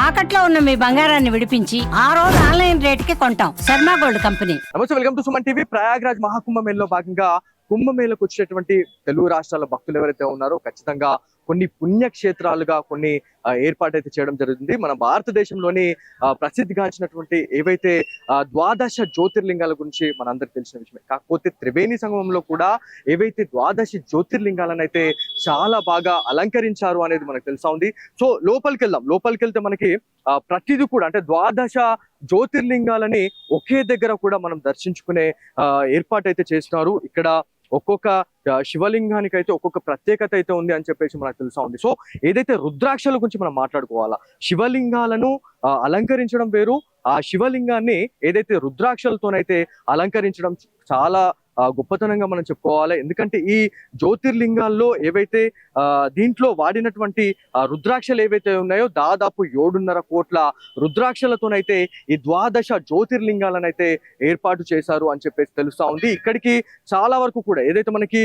తాకట్లో ఉన్న మీ బంగారాన్ని విడిపించి ఆ రోజు ఆన్లైన్ రేటుకి కొంటాం. Sharma gold company. నమస్తే, welcome to Suman TV. Prayagraj మహాకుంభమేళలో భాగంగా కుంభమేళకు వచ్చేటువంటి తెలుగు రాష్ట్రాల భక్తులు ఎవరైతే ఉన్నారో ఖచ్చితంగా కొన్ని పుణ్యక్షేత్రాలుగా కొన్ని ఏర్పాటైతే చేయడం జరుగుతుంది. మన భారతదేశంలోని ప్రసిద్ధిగాంచినటువంటి ఏవైతే ద్వాదశ జ్యోతిర్లింగాల గురించి మనందరికి తెలిసిన విషయమే. కాకపోతే త్రివేణి సంగమంలో కూడా ఏవైతే ద్వాదశ జ్యోతిర్లింగాలను అయితే చాలా బాగా అలంకరించారు అనేది మనకు తెలుసా ఉంది. సో లోపలికి వెళ్తే మనకి ప్రతిదీ కూడా అంటే ద్వాదశ జ్యోతిర్లింగాలని ఒకే దగ్గర కూడా మనం దర్శించుకునే ఏర్పాటు అయితే చేస్తున్నారు. ఇక్కడ ఒక్కొక్క శివలింగానికి అయితే ఒక్కొక్క ప్రత్యేకత అయితే ఉంది అని చెప్పేసి మనకు తెలుసా ఉంది. సో ఏదైతే రుద్రాక్షల గురించి మనం మాట్లాడుకోవాలా, శివలింగాలను అలంకరించడం వేరు, ఆ శివలింగాన్ని ఏదైతే రుద్రాక్షలతోనైతే అలంకరించడం చాలా గొప్పతనంగా మనం చెప్పుకోవాలి. ఎందుకంటే ఈ జ్యోతిర్లింగాల్లో ఏవైతే దీంట్లో వాడినటువంటి రుద్రాక్షలు ఏవైతే ఉన్నాయో దాదాపు 7.5 కోట్ల రుద్రాక్షలతోనైతే ఈ ద్వాదశ జ్యోతిర్లింగాలనైతే ఏర్పాటు చేశారు అని చెప్పేసి తెలుస్తా ఉంది. ఇక్కడికి చాలా వరకు కూడా ఏదైతే మనకి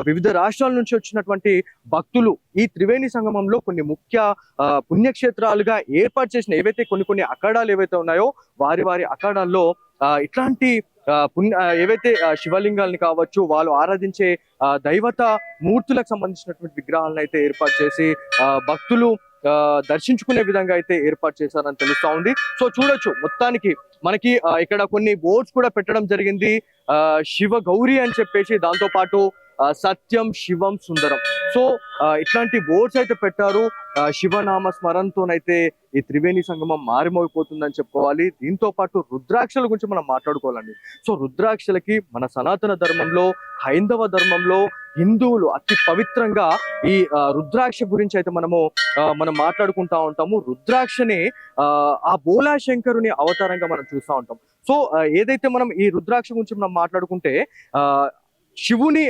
వివిధ రాష్ట్రాల నుంచి వచ్చినటువంటి భక్తులు ఈ త్రివేణి సంగమంలో కొన్ని ముఖ్య పుణ్యక్షేత్రాలుగా ఏర్పాటు చేసిన ఏవైతే కొన్ని అఖాడాలు ఏవైతే ఉన్నాయో వారి అఖాడాల్లో ఇట్లాంటి ఏవైతే శివలింగాల్ని కావచ్చు, వాళ్ళు ఆరాధించే దైవత మూర్తులకు సంబంధించినటువంటి విగ్రహాలను అయితే ఏర్పాటు చేసి భక్తులు దర్శించుకునే విధంగా అయితే ఏర్పాటు చేశారని తెలుస్తా ఉంది. సో చూడొచ్చు, మొత్తానికి మనకి ఇక్కడ కొన్ని బోర్డ్స్ కూడా పెట్టడం జరిగింది. శివ గౌరీ అని చెప్పేసి, దాంతో పాటు సత్యం శివం సుందరం. సో ఇట్లాంటి బోర్డ్స్ అయితే పెట్టారు. శివనామ స్మరణతోనైతే ఈ త్రివేణి సంగమం మారిమోగిపోతుందని చెప్పుకోవాలి. దీంతో పాటు రుద్రాక్షల గురించి మనం మాట్లాడుకోవాలండి. సో రుద్రాక్షలకి మన సనాతన ధర్మంలో, హైందవ ధర్మంలో హిందువులు అతి పవిత్రంగా ఈ రుద్రాక్ష గురించి అయితే మనం మాట్లాడుకుంటా ఉంటాము. రుద్రాక్షని ఆ బోలా శంకరుని అవతారంగా మనం చూస్తూ ఉంటాం. సో ఏదైతే మనం ఈ రుద్రాక్ష గురించి మనం మాట్లాడుకుంటే శివుని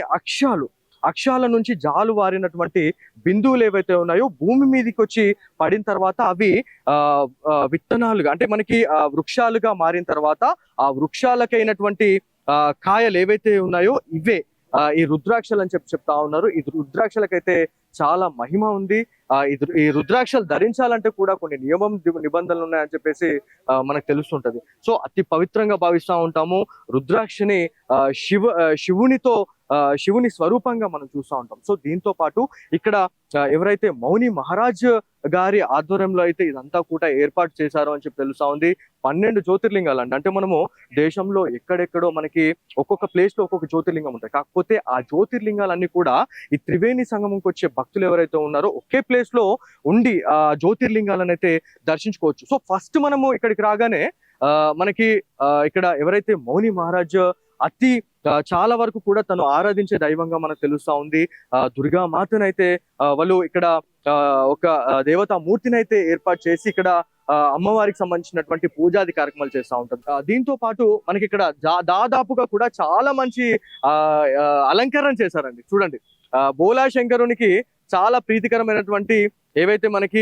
అక్షాల నుంచి జాలు వారినటువంటి బిందువులు ఏవైతే ఉన్నాయో భూమి మీదకి వచ్చి పడిన తర్వాత అవి విత్తనాలుగా అంటే మనకి వృక్షాలుగా మారిన తర్వాత ఆ వృక్షాలకైనటువంటి కాయలు ఏవైతే ఉన్నాయో ఇవే ఈ రుద్రాక్షలు అని చెప్తా ఉన్నారు. ఈ రుద్రాక్షలకైతే చాలా మహిమ ఉంది. ఈ రుద్రాక్షలు ధరించాలంటే కూడా కొన్ని నిబంధనలు ఉన్నాయని చెప్పేసి మనకు తెలుస్తుంటది. సో అతి పవిత్రంగా భావిస్తూ ఉంటాము. రుద్రాక్షని శివుని స్వరూపంగా మనం చూస్తూ ఉంటాం. సో దీంతో పాటు ఇక్కడ ఎవరైతే మౌని మహారాజ్ గారి ఆధ్వర్యంలో అయితే ఇదంతా కూడా ఏర్పాటు చేశారు అని చెప్పి తెలుస్తా ఉంది. 12 జ్యోతిర్లింగాలు అంటే మనము దేశంలో ఎక్కడెక్కడో మనకి ఒక్కొక్క ప్లేస్ లో ఒక్కొక్క జ్యోతిర్లింగం ఉంటాయి. కాకపోతే ఆ జ్యోతిర్లింగాలన్నీ కూడా ఈ త్రివేణి సంగమంకి వచ్చే భక్తులు ఎవరైతే ఉన్నారో ఒకే ప్లేస్ లో ఉండి ఆ జ్యోతిర్లింగాలను అయితే దర్శించుకోవచ్చు. సో ఫస్ట్ మనము ఇక్కడికి రాగానే మనకి ఇక్కడ ఎవరైతే మౌని మహారాజ్ చాలా వరకు కూడా తను ఆరాధించే దైవంగా మనకు తెలుస్తా ఉంది. దుర్గా మాతనైతే వాళ్ళు ఇక్కడ ఒక దేవతా మూర్తిని అయితే ఏర్పాటు చేసి ఇక్కడ అమ్మవారికి సంబంధించినటువంటి పూజాది కార్యక్రమాలు చేస్తూ ఉంటారు. దీంతో పాటు మనకి ఇక్కడ దాదాపుగా కూడా చాలా మంచి అలంకరణ చేశారండి. చూడండి, బోలా శంకరునికి చాలా ప్రీతికరమైనటువంటి ఏవైతే మనకి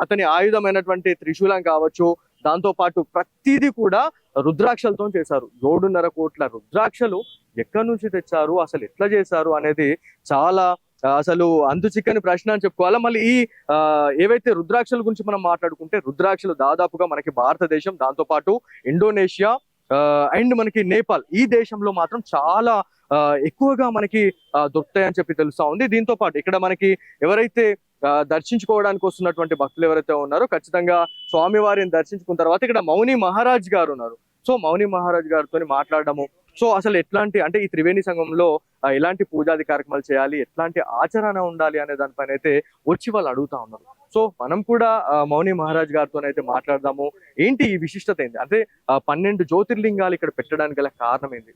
అతని ఆయుధమైనటువంటి త్రిశూలం కావచ్చు, దాంతో పాటు ప్రతిదీ కూడా రుద్రాక్షలతో చేశారు. 7.5 కోట్ల రుద్రాక్షలు ఎక్కడి నుంచి తెచ్చారు, అసలు ఎట్లా చేశారు అనేది చాలా అసలు అంతు చిక్కని ప్రశ్న అని చెప్పుకోవాలి. మళ్ళీ ఈ ఏవైతే రుద్రాక్షల గురించి మనం మాట్లాడుకుంటే రుద్రాక్షలు దాదాపుగా మనకి భారతదేశం, దాంతో పాటు ఇండోనేషియా అండ్ మనకి నేపాల్, ఈ దేశంలో మాత్రం చాలా ఎక్కువగా మనకి దొరుకుతాయని చెప్పి తెలుస్తా ఉంది. దీంతో పాటు ఇక్కడ మనకి ఎవరైతే దర్శించుకోవడానికి వస్తున్నటువంటి భక్తులు ఎవరైతే ఉన్నారో ఖచ్చితంగా స్వామివారిని దర్శించుకున్న తర్వాత ఇక్కడ మౌని మహారాజ్ గారు ఉన్నారు. సో మౌని మహారాజ్ గారితో మాట్లాడడము, సో అసలు ఎట్లాంటి అంటే ఈ త్రివేణి సంఘంలో ఎలాంటి పూజాది కార్యక్రమాలు చేయాలి, ఎట్లాంటి ఆచరణ ఉండాలి అనే దానిపైన అయితే వచ్చి వాళ్ళు అడుగుతా ఉన్నారు. సో మనం కూడా మౌని మహారాజ్ గారితో అయితే మాట్లాడదాము. ఏంటి ఈ విశిష్టత ఏంటి, అంటే 12 జ్యోతిర్లింగాలు ఇక్కడ పెట్టడానికి గల కారణం ఏంటి,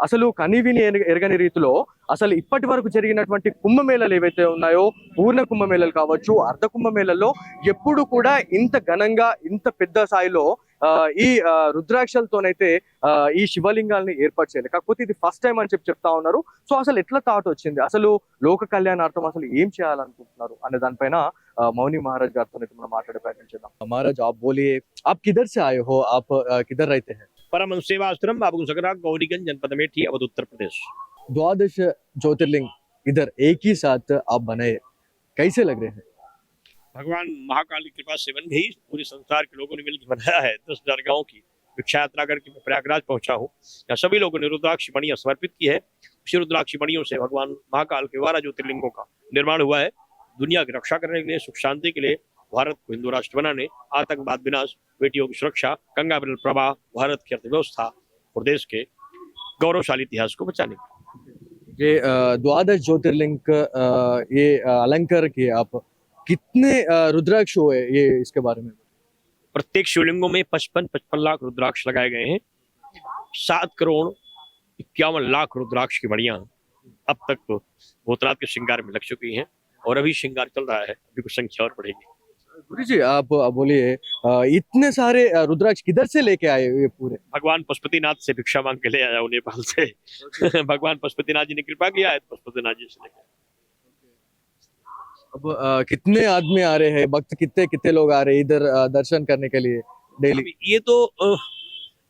అసలు కనివిని ఎరగని రీతిలో అసలు ఇప్పటి వరకు జరిగినటువంటి కుంభమేళలు ఏవైతే ఉన్నాయో, పూర్ణ కుంభమేళలు కావచ్చు, అర్ధ కుంభమేళల్లో ఎప్పుడు కూడా ఇంత ఘనంగా ఇంత పెద్ద స్థాయిలో ఈ రుద్రాక్షలతోనైతే ఈ శివలింగాల్ని ఏర్పాటు చేయాలి. కాకపోతే ఇది ఫస్ట్ టైం అని చెప్తా ఉన్నారు. సో అసలు ఎట్లా థాట్ వచ్చింది, అసలు లోక కళ్యాణార్థం అసలు ఏం చేయాలనుకుంటున్నారు అనే దానిపైన మౌని మహారాజ్ గారితో మనం మాట్లాడే ప్రయత్నం చేద్దాం. మహారాజ్, आप बोलिए, आप किधर से आए हो, आप किधर रहते हैं? परम सेवाश्रम बाबू सकरा गौरीगंज जनपद अमेठी अवध उत्तर प्रदेश। 12 ज्योतिर्लिंग इधर एक ही साथ आप बनाए, कैसे लग रहे हैं? भगवान महाकाल की कृपा से बन गई। पूरे संसार के लोगों ने मिलकर बनाया है। 10,000 गाँव की भिक्षा यात्रा करके मैं प्रयागराज पहुंचा हूँ। यहाँ सभी लोगों ने रुद्राक्ष मणियां समर्पित की है। उसी रुद्राक्ष मणियों से भगवान महाकाल के 12 ज्योतिर्लिंगों का निर्माण हुआ है। दुनिया की रक्षा करने के लिए, सुख शांति के लिए, भारत को हिंदू राष्ट्र बनाने, आतंकवाद विनाश, बेटियों की सुरक्षा, गंगा जल प्रवाह, भारत की अर्थव्यवस्था और देश के गौरवशाली इतिहास को बचाने के लिए। ये 12 ज्योतिर्लिंग ये अलंकार किए आप, कितने रुद्राक्ष हुए ये इसके बारे में? प्रत्येक शिवलिंगों में 55 लाख रुद्राक्ष लगाए गए हैं। 7,51,00,000 रुद्राक्ष की मणियां अब तक तो भूतनाथ के श्रृंगार में लग चुकी हैं और अभी श्रृंगार चल रहा है। अभी कुछ संख्या और बढ़ेगी। गुरु जी आप बोलिए, इतने सारे रुद्राक्ष किधर से लेके आए ये पूरे? भगवान पशुपतिनाथ से भिक्षा मांग के ले आया हूं नेपाल से। भगवान पशुपतिनाथ जी ने कृपा किया है, पशुपतिनाथ जी से लेके। अब कितने आदमी आ रहे हैं, भक्त कितने कितने लोग आ रहे हैं इधर दर्शन करने के लिए डेली? अभी ये तो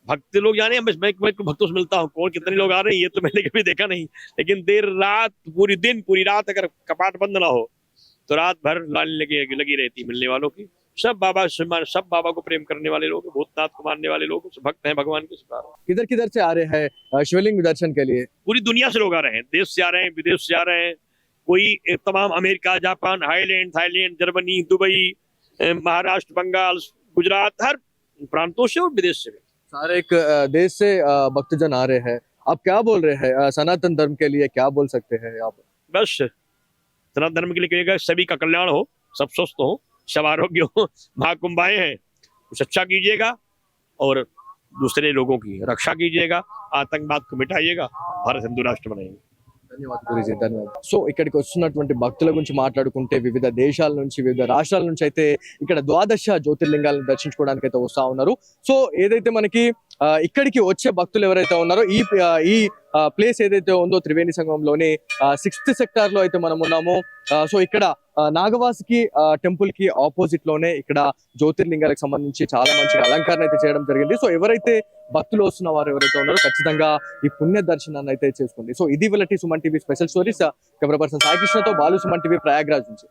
भक्त लोग जाने, मैं भक्तों से मिलता हूँ, कौन कितने लोग आ रहे हैं ये तो मैंने कभी देखा नहीं। लेकिन देर रात, पूरी रात अगर कपाट बंद ना हो तो रात भर लाइन लगी रहती मिलने वालों की। सब बाबा को प्रेम करने वाले लोग, भूतनाथ को मानने वाले लोग, भक्त हैं भगवान के। किधर किधर से आ रहे हैं शिवलिंग दर्शन के लिए? पूरी दुनिया से लोग आ रहे हैं, देश से आ रहे हैं, विदेश से आ रहे हैं। कोई तमाम America, Japan, Thailand, Germany, Dubai, Maharashtra, Bengal, Gujarat, हर प्रांतों से और विदेश से भी। सारे एक देश से भक्तजन आ रहे हैं। आप क्या बोल रहे हैं सनातन धर्म के लिए, क्या बोल सकते हैं आप? बस सनातन धर्म के लिए कहेगा सभी का कल्याण हो, सब स्वस्थ हो, सब आरोग्य हो। महाकुंभ आए हैं, कुछ अच्छा कीजिएगा और दूसरे लोगों की रक्षा कीजिएगा, आतंकवाद को मिटाइएगा, भारत हिंदू राष्ट्र बनाएंगे। ధన్యవాదాలు గురూజీ, ధన్యవాదాలు. సో ఇక్కడికి వస్తున్నటువంటి భక్తుల గురించి మాట్లాడుకుంటే వివిధ దేశాల నుంచి, వివిధ రాష్ట్రాల నుంచి అయితే ఇక్కడ 12 జ్యోతిర్లింగాలను దర్శించుకోవడానికి అయితే వస్తా ఉన్నారు. సో ఏదైతే మనకి ఇక్కడికి వచ్చే భక్తులు ఎవరైతే ఉన్నారో ఈ ప్లేస్ ఏదైతే ఉందో త్రివేణి సంగమంలోని 6th సెక్టార్ లో అయితే మనం ఉన్నాము. సో ఇక్కడ నాగవాసుకి టెంపుల్ కి ఆపోజిట్ లోనే ఇక్కడ జ్యోతిర్లింగాలకు సంబంధించి చాలా మంచి అలంకరణ అయితే చేయడం జరిగింది. సో ఎవరైతే భక్తులు వస్తున్న వారు ఎవరైతే ఉన్నారో ఖచ్చితంగా ఈ పుణ్య దర్శనాన్ని అయితే చేసుకోండి. సో ఇది వీళ్ళ Suman TV special stories. Camera person Sai కృష్ణతో బాలు, సుమన్ టీవీ ప్రయాగ్రాజ్ నుంచి.